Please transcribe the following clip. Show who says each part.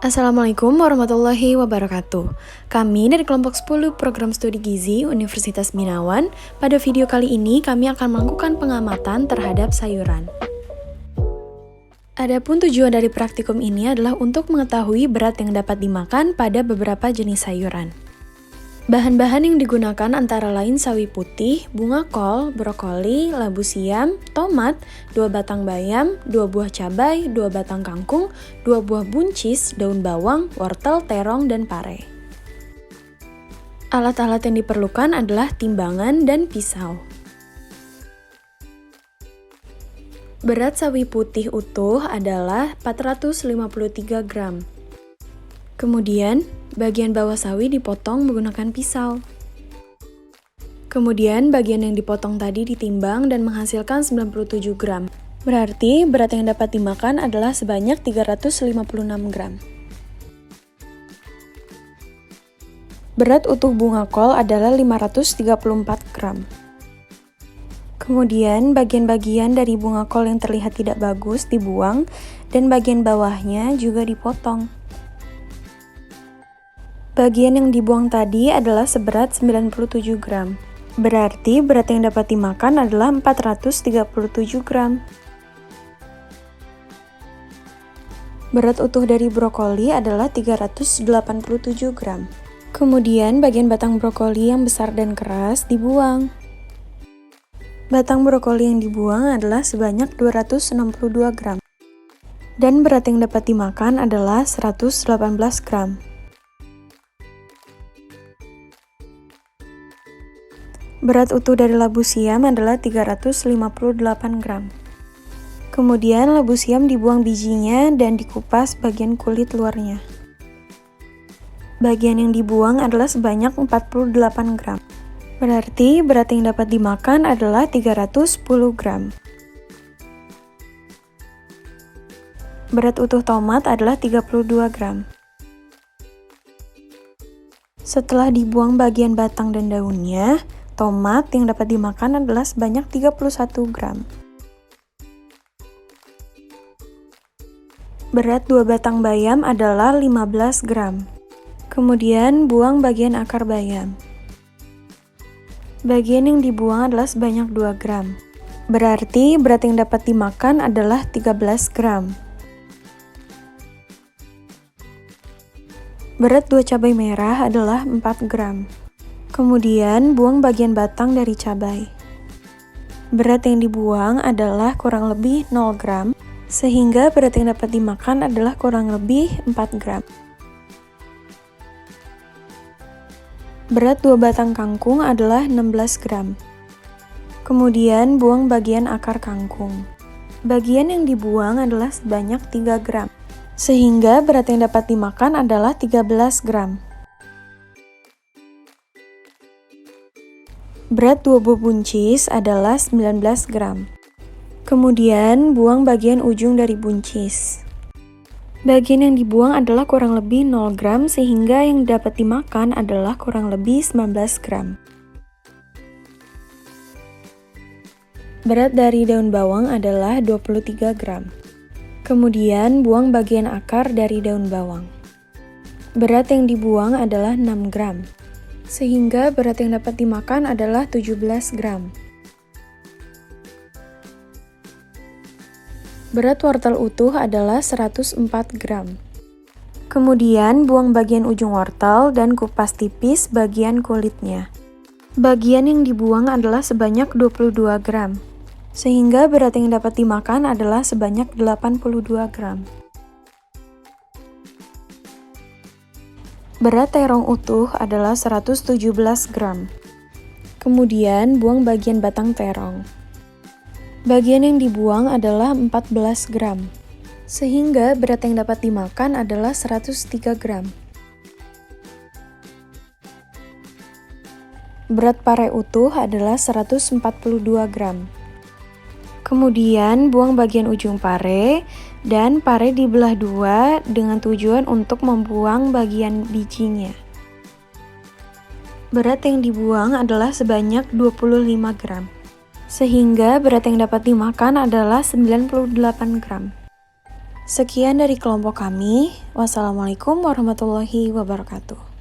Speaker 1: Assalamualaikum warahmatullahi wabarakatuh. Kami dari kelompok 10 program studi gizi Universitas Binawan. Pada video kali ini kami akan melakukan pengamatan terhadap sayuran. Adapun tujuan dari praktikum ini adalah untuk mengetahui berat yang dapat dimakan pada beberapa jenis sayuran. Bahan-bahan yang digunakan antara lain sawi putih, bunga kol, brokoli, labu siam, tomat, 2 batang bayam, 2 buah cabai, 2 batang kangkung, 2 buah buncis, daun bawang, wortel, terong, dan pare. Alat-alat yang diperlukan adalah timbangan dan pisau. Berat sawi putih utuh adalah 453 gram. Kemudian, bagian bawah sawi dipotong menggunakan pisau. Kemudian, bagian yang dipotong tadi ditimbang dan menghasilkan 97 gram. Berarti, berat yang dapat dimakan adalah sebanyak 356 gram. Berat utuh bunga kol adalah 534 gram. Kemudian, bagian-bagian dari bunga kol yang terlihat tidak bagus dibuang, dan bagian bawahnya juga dipotong. Bagian yang dibuang tadi adalah seberat 97 gram. Berarti berat yang dapat dimakan adalah 437 gram. Berat utuh dari brokoli adalah 387 gram. Kemudian bagian batang brokoli yang besar dan keras dibuang. Batang brokoli yang dibuang adalah sebanyak 262 gram. Dan berat yang dapat dimakan adalah 118 gram. Berat utuh dari labu siam adalah 358 gram. Kemudian labu siam dibuang bijinya dan dikupas bagian kulit luarnya. Bagian yang dibuang adalah sebanyak 48 gram. Berarti berat yang dapat dimakan adalah 310 gram. Berat utuh tomat adalah 32 gram. Setelah dibuang bagian batang dan daunnya, tomat yang dapat dimakan adalah sebanyak 31 gram. Berat 2 batang bayam adalah 15 gram. Kemudian buang bagian akar bayam. Bagian yang dibuang adalah sebanyak 2 gram. Berarti berat yang dapat dimakan adalah 13 gram. Berat 2 cabai merah adalah 4 gram. Kemudian, buang bagian batang dari cabai. Berat yang dibuang adalah kurang lebih 0 gram, sehingga berat yang dapat dimakan adalah kurang lebih 4 gram. Berat 2 batang kangkung adalah 16 gram. Kemudian, buang bagian akar kangkung. Bagian yang dibuang adalah sebanyak 3 gram, sehingga berat yang dapat dimakan adalah 13 gram. Berat 2 buah buncis adalah 19 gram. Kemudian, buang bagian ujung dari buncis. Bagian yang dibuang adalah kurang lebih 0 gram, sehingga yang dapat dimakan adalah kurang lebih 19 gram. Berat dari daun bawang adalah 23 gram. Kemudian, buang bagian akar dari daun bawang. Berat yang dibuang adalah 6 gram. Sehingga berat yang dapat dimakan adalah 17 gram. Berat wortel utuh adalah 104 gram. Kemudian buang bagian ujung wortel dan kupas tipis bagian kulitnya. Bagian yang dibuang adalah sebanyak 22 gram. Sehingga berat yang dapat dimakan adalah sebanyak 82 gram. Berat terong utuh adalah 117 gram. Kemudian buang bagian batang terong. Bagian yang dibuang adalah 14 gram. Sehingga berat yang dapat dimakan adalah 103 gram. Berat pare utuh adalah 142 gram. Kemudian buang bagian ujung pare, dan pare dibelah 2 dengan tujuan untuk membuang bagian bijinya. Berat yang dibuang adalah sebanyak 25 gram. Sehingga berat yang dapat dimakan adalah 98 gram. Sekian dari kelompok kami. Wassalamualaikum warahmatullahi wabarakatuh.